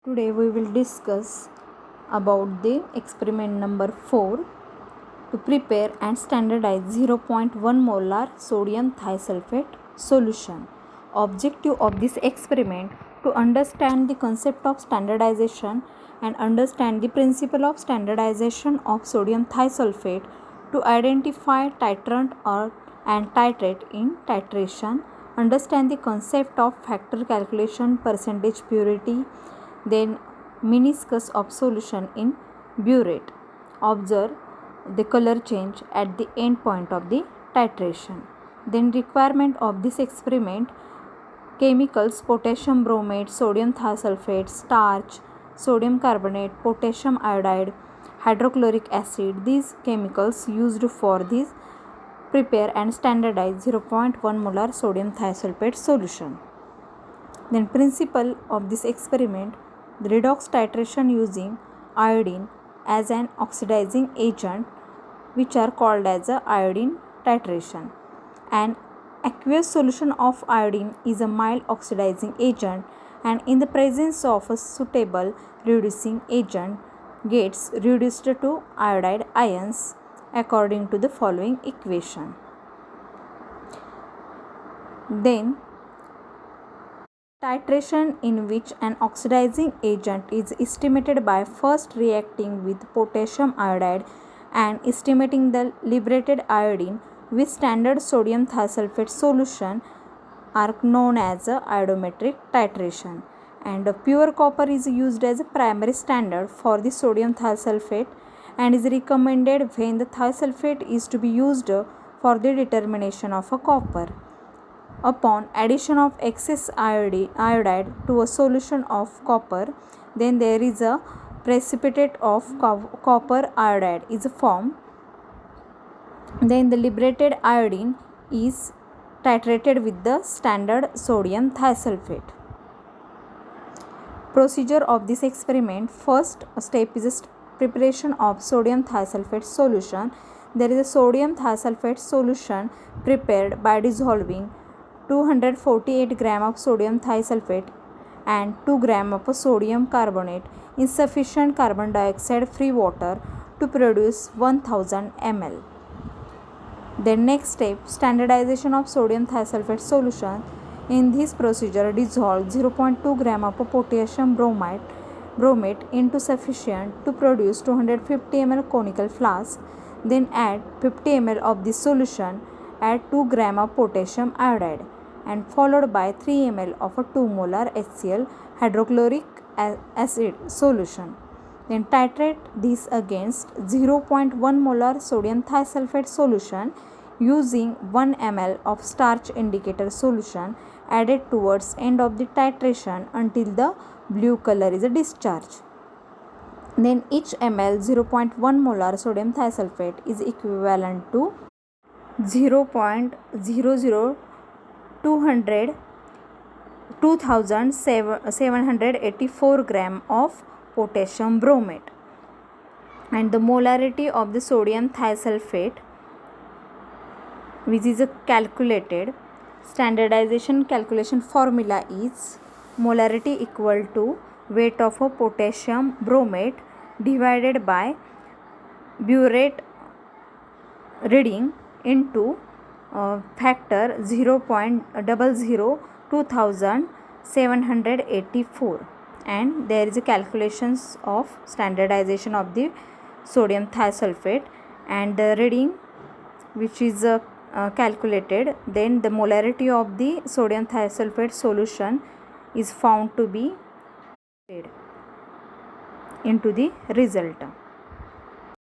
Today we will discuss about the experiment number 4 to prepare and standardize 0.1 molar sodium thiosulfate solution. Objective of this experiment to understand the concept of standardization and understand the principle of standardization of sodium thiosulfate to identify titrant and titrate in titration, understand the concept of factor calculation, percentage purity, then meniscus of solution in burette. Observe the color change at the end point of the titration. Then requirement of this experiment: chemicals potassium bromate, sodium thiosulfate, starch, sodium carbonate, potassium iodide, hydrochloric acid. These chemicals used for this prepare and standardize 0.1 molar sodium thiosulfate solution. Then principle of this experiment: the redox titration using iodine as an oxidizing agent, which are called as a iodine titration. An aqueous solution of iodine is a mild oxidizing agent, and in the presence of a suitable reducing agent gets reduced to iodide ions according to the following equation. Then titration, in which an oxidizing agent is estimated by first reacting with potassium iodide and estimating the liberated iodine with standard sodium thiosulfate solution, are known as a iodometric titration. And pure copper is used as a primary standard for the sodium thiosulfate and is recommended when the thiosulfate is to be used for the determination of a copper. Upon addition of excess iodide to a solution of copper, then there is a precipitate of copper iodide is formed. Then the liberated iodine is titrated with the standard sodium thiosulfate. Procedure of this experiment: first step is preparation of sodium thiosulfate solution. There is a sodium thiosulfate solution prepared by dissolving 248 gram of sodium thiosulfate and 2 gram of sodium carbonate in sufficient carbon dioxide free water to produce 1000 ml. Then next step: standardization of sodium thiosulfate solution. In this procedure, dissolve 0.2 gram of potassium bromate into sufficient to produce 250 ml conical flask. Then add 50 ml of this solution, add 2 gram of potassium iodide, and followed by 3 ml of a 2 molar HCl hydrochloric acid solution. Then titrate this against 0.1 molar sodium thiosulfate solution using 1 ml of starch indicator solution added towards end of the titration until the blue color is discharged. Then each ml 0.1 molar sodium thiosulfate is equivalent to 2784 gram of potassium bromate. And the molarity of the sodium thiosulfate, which is a calculated standardization calculation formula, is molarity equal to weight of a potassium bromate divided by burette reading into factor 0.002784, and there is a calculations of standardization of the sodium thiosulfate and the reading which is calculated. Then the molarity of the sodium thiosulfate solution is found to be into the result.